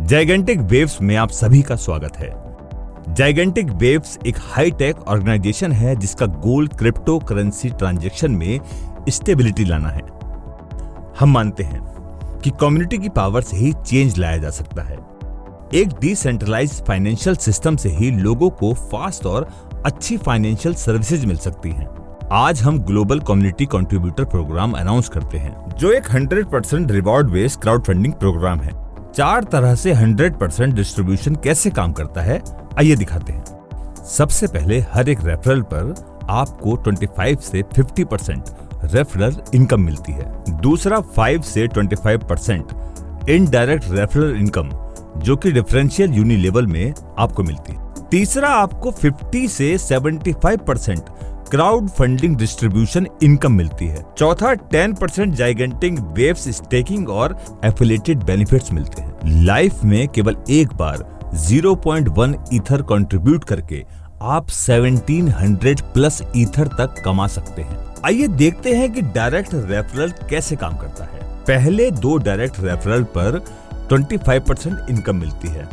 Gigantic waves में आप सभी का स्वागत है। जाइगेंटिक वेव्स एक हाईटेक ऑर्गेनाइजेशन है जिसका गोल क्रिप्टो करेंसी ट्रांजैक्शन में स्टेबिलिटी लाना है। हम मानते हैं कि कम्युनिटी की पावर से ही चेंज लाया जा सकता है। एक डिसेंट्रलाइज्ड फाइनेंशियल सिस्टम से ही लोगों को फास्ट और अच्छी फाइनेंशियल सर्विसेज मिल सकती हैं। आज हम global community contributor program announce करते हैं, जो एक 100% reward based crowd funding program है। 4 तरह से 100% डिस्ट्रीब्यूशन कैसे काम करता है, आइए दिखाते हैं। सबसे पहले हर एक रेफरल पर आपको 25 से 50% रेफरल इनकम मिलती है। दूसरा 5 से 25% इनडायरेक्ट रेफरल इनकम, जो कि डिफरेंशियल यूनिलेवल में आपको मिलती है। तीसरा आपको 50 से 75% क्राउड फंडिंग डिस्ट्रीब्यूशन इनकम मिलती है। चौथा 10% जाइगेंटिक वेव्स स्टेकिंग और एफिलिएटेड बेनिफिट्स मिलते हैं। लाइफ में केवल एक बार 0.1 ईथर कंट्रीब्यूट करके आप 1700 प्लस ईथर तक कमा सकते हैं। आइए देखते हैं कि डायरेक्ट रेफरल कैसे काम करता है। पहले 2 डायरेक्ट रेफरल पर 25% इनकम मिलती है।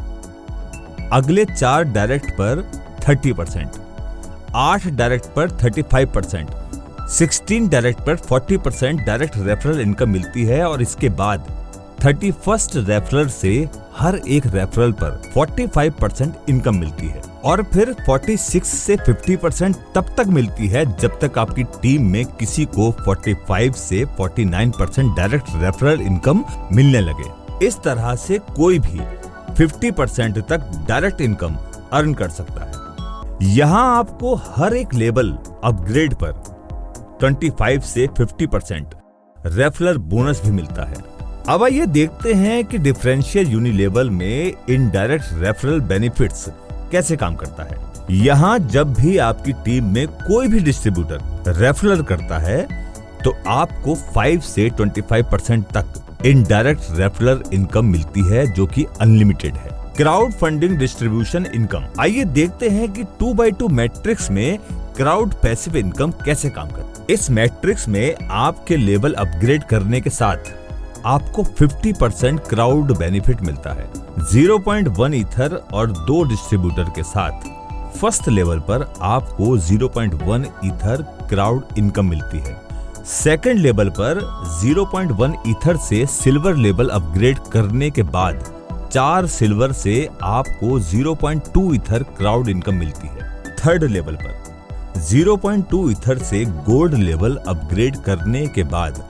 अगले 4 डायरेक्ट पर 30%, 8 डायरेक्ट पर 35%, 16 डायरेक्ट पर 40% डायरेक्ट रेफरल इनकम मिलती है और इसके बाद 31st रेफरल से हर एक रेफरल पर 45% इनकम मिलती है और फिर 46 से 50% तब तक मिलती है जब तक आपकी टीम में किसी को 45 से 49% डायरेक्ट रेफरल इनकम मिलने लगे। इस तरह से कोई भी 50% तक डायरेक्ट इनकम अर्न कर सकता है। यहाँ आपको हर एक लेवल अपग्रेड पर 25 से 50% रेफरल बोनस भी मिलता है। अब आइए देखते हैं कि डिफरेंशियल यूनिलेवल में इनडायरेक्ट रेफरल बेनिफिट्स कैसे काम करता है। यहाँ जब भी आपकी टीम में कोई भी डिस्ट्रीब्यूटर रेफरल करता है तो आपको 5 से 25% तक इनडायरेक्ट रेफरल इनकम मिलती है, जो कि अनलिमिटेड है। क्राउड फंडिंग डिस्ट्रीब्यूशन इनकम, आइए देखते हैं कि 2x2 मैट्रिक्स में क्राउड पैसिव इनकम कैसे काम करता है। इस मैट्रिक्स में आपके लेवल अपग्रेड करने के साथ आपको 50% क्राउड बेनिफिट मिलता है। 0.1 ईथर और 2 डिस्ट्रीब्यूटर के साथ फर्स्ट लेवल पर आपको 0.1 ईथर क्राउड इनकम मिलती है। सेकंड लेवल पर 0.1 ईथर से सिल्वर लेवल अपग्रेड करने के बाद 4 सिल्वर से आपको 0.2 ईथर क्राउड इनकम मिलती है। थर्ड लेवल पर 0.2 ईथर से गोल्ड लेवल अपग्रेड करने के बाद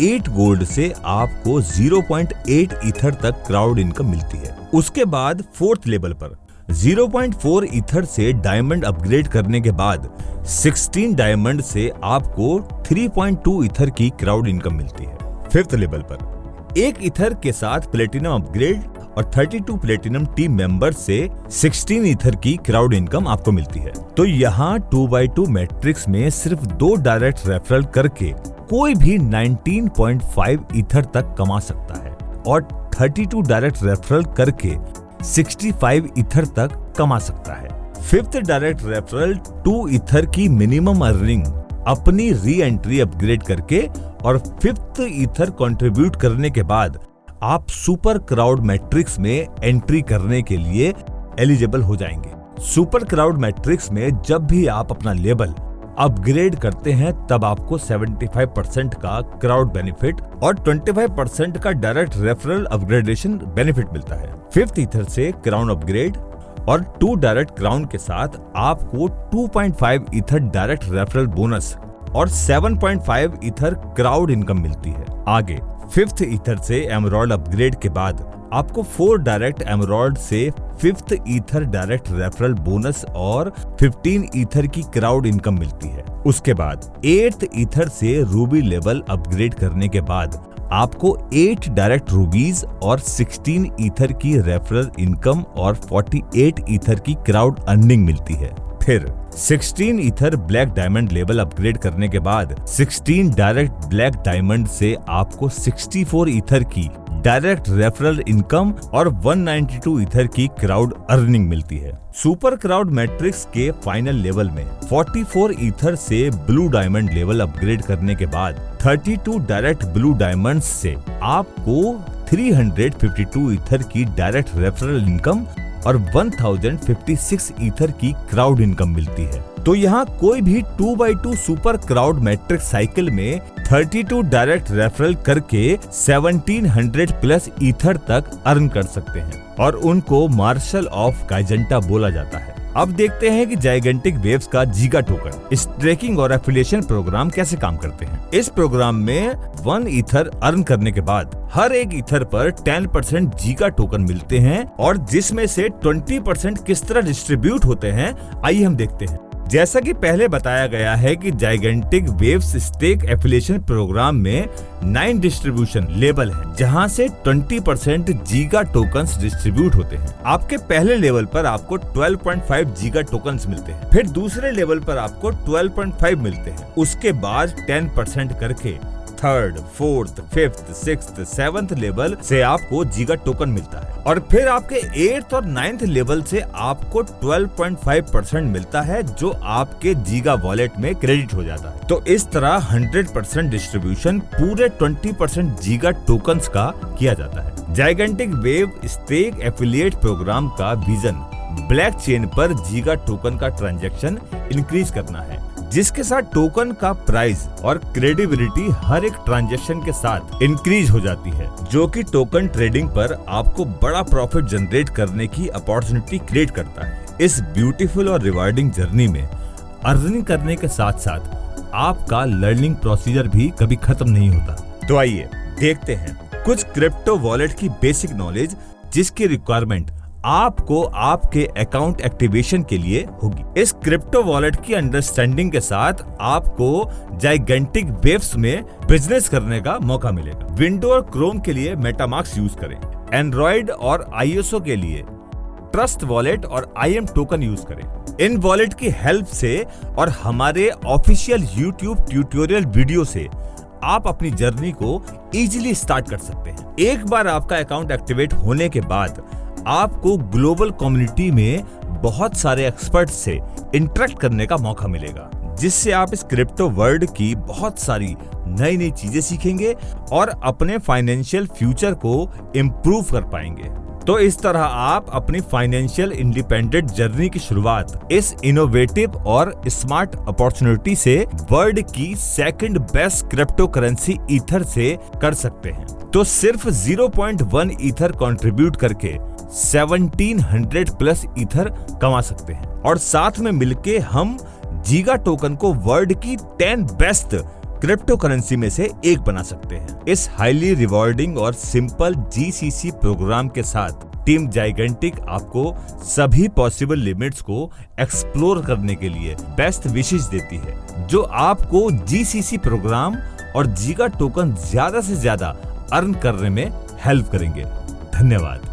8 गोल्ड से आपको 0.8 ईथर तक क्राउड इनकम मिलती है। उसके बाद फोर्थ लेवल पर 0.4 ईथर से डायमंड अपग्रेड करने के बाद 16 डायमंड से आपको 3.2 ईथर की क्राउड इनकम मिलती है। फिफ्थ लेवल पर 1 ईथर के साथ प्लेटिनम अपग्रेड और 32 प्लेटिनम टीम मेंबर्स से 16 ईथर की क्राउड इनकम आपको मिलती है। तो यहाँ 2x2 मैट्रिक्स में सिर्फ 2 डायरेक्ट रेफरल करके कोई भी 19.5 ईथर तक कमा सकता है और 32 डायरेक्ट रेफरल करके 65 ईथर तक कमा सकता है। फिफ्थ डायरेक्ट रेफरल 2 ईथर की मिनिमम अर्निंग अपनी री एंट्री अपग्रेड करके और 5th ईथर कंट्रीब्यूट करने के बाद आप सुपर क्राउड मैट्रिक्स में एंट्री करने के लिए एलिजिबल हो जाएंगे। सुपर क्राउड मैट्रिक्स में जब भी आप अपना लेवल अपग्रेड करते हैं तब आपको 75% का क्राउड बेनिफिट और 25% का डायरेक्ट रेफरल अपग्रेडेशन बेनिफिट मिलता है। 5th ईथर से क्राउन अपग्रेड और 2 डायरेक्ट क्राउन के साथ आपको 2.5 ईथर डायरेक्ट रेफरल बोनस और 7.5 ईथर क्राउड इनकम मिलती है। आगे 5th ईथर से एमराल्ड अपग्रेड के बाद आपको 4 डायरेक्ट एमराल्ड से 5th ether direct referral bonus और 15 ईथर की क्राउड इनकम मिलती है। उसके बाद 8th ईथर से रूबी लेवल अपग्रेड करने के बाद आपको 8 डायरेक्ट रूबीज और 16 ईथर की रेफरल इनकम और 48 ईथर की क्राउड अर्निंग मिलती है। फिर 16 ether black diamond level upgrade करने के बाद 16 डायरेक्ट ब्लैक डायमंड से आपको 64 ईथर की डायरेक्ट रेफरल इनकम और 192 ईथर की क्राउड अर्निंग मिलती है। सुपर क्राउड मैट्रिक्स के फाइनल लेवल में 44 ईथर से ब्लू डायमंड लेवल अपग्रेड करने के बाद 32 डायरेक्ट ब्लू डायमंड से आपको 352 ईथर की डायरेक्ट रेफरल इनकम और 1056 ईथर की क्राउड इनकम मिलती है। तो यहाँ कोई भी 2x2 super crowd matrix cycle में 32 डायरेक्ट रेफरल करके 1700 प्लस ईथर तक अर्न कर सकते हैं और उनको मार्शल ऑफ गाइजेंटा बोला जाता है। अब देखते हैं कि जाइगेंटिक वेव्स का जीगा टोकन इस ट्रैकिंग और एफिलिएशन प्रोग्राम कैसे काम करते हैं। इस प्रोग्राम में 1 ईथर अर्न करने के बाद हर एक ईथर पर 10% जीगा टोकन मिलते हैं और जिसमें से 20% किस तरह डिस्ट्रीब्यूट होते हैं आइए हम देखते हैं। जैसा कि पहले बताया गया है कि gigantic waves stake affiliation program में 9 डिस्ट्रीब्यूशन लेवल है जहां से 20% जीगा टोकन्स डिस्ट्रीब्यूट होते हैं। आपके पहले लेवल पर आपको 12.5 जीगा टोकन्स मिलते हैं, फिर दूसरे लेवल पर आपको 12.5 मिलते हैं, उसके बाद 10% करके third, fourth, fifth, sixth, seventh level से आपको जीगा टोकन मिलता है और फिर आपके 8th और 9th लेवल से आपको 12.5% मिलता है जो आपके जीगा वॉलेट में क्रेडिट हो जाता है। तो इस तरह 100% डिस्ट्रीब्यूशन पूरे 20% जीगा टोकन्स का किया जाता है। Gigantic wave stake affiliate program का विजन ब्लैक चेन पर जीगा टोकन का ट्रांजैक्शन इंक्रीज करना है, जिसके साथ टोकन का प्राइस और क्रेडिबिलिटी हर एक ट्रांजैक्शन के साथ इंक्रीज हो जाती है, जो कि टोकन ट्रेडिंग पर आपको बड़ा प्रॉफिट जनरेट करने की अपॉर्चुनिटी क्रिएट करता है। इस ब्यूटीफुल और रिवार्डिंग जर्नी में अर्निंग करने के साथ साथ आपका लर्निंग प्रोसीजर भी कभी खत्म नहीं होता। तो आइए देखते हैं कुछ क्रिप्टो वॉलेट की बेसिक नॉलेज जिसकी रिक्वायरमेंट आपको आपके अकाउंट एक्टिवेशन के लिए होगी। इस क्रिप्टो वॉलेट की अंडरस्टैंडिंग के साथ आपको जाइगेंटिक वेव्स में बिजनेस करने का मौका मिलेगा। विंडो और क्रोम के लिए मेटामास्क यूज करें, एंड्रॉइड और आईएसओ के लिए ट्रस्ट वॉलेट और IM टोकन यूज करें। इन वॉलेट की हेल्प से और हमारे ऑफिशियल YouTube ट्यूटोरियल वीडियो से आप अपनी जर्नी को इजीली स्टार्ट कर सकते हैं। एक बार आपका अकाउंट एक्टिवेट होने के बाद आपको ग्लोबल कम्युनिटी में बहुत सारे एक्सपर्ट्स से इंटरेक्ट करने का मौका मिलेगा, जिससे आप इस क्रिप्टो वर्ल्ड की बहुत सारी नई नई चीजें सीखेंगे और अपने फाइनेंशियल फ्यूचर को इम्प्रूव कर पाएंगे। तो इस तरह आप अपनी फाइनेंशियल इंडिपेंडेंट जर्नी की शुरुआत इस इनोवेटिव और स्मार्ट अपॉर्चुनिटी से वर्ल्ड की second best crypto currency ether से कर सकते हैं। तो सिर्फ 0.1 ईथर कंट्रीब्यूट करके 1700 प्लस ईथर कमा सकते हैं और साथ में मिलके हम जीगा टोकन को वर्ल्ड की 10 बेस्ट क्रिप्टो करेंसी में से एक बना सकते हैं। इस हाईली रिवॉर्डिंग और सिंपल GCC प्रोग्राम के साथ टीम जाइगेंटिक आपको सभी पॉसिबल लिमिट्स को एक्सप्लोर करने के लिए बेस्ट विशेष देती है, जो आपको GCC प्रोग्राम और जीगा टोकन ज्यादा से ज्यादा अर्न करने में हेल्प करेंगे। धन्यवाद।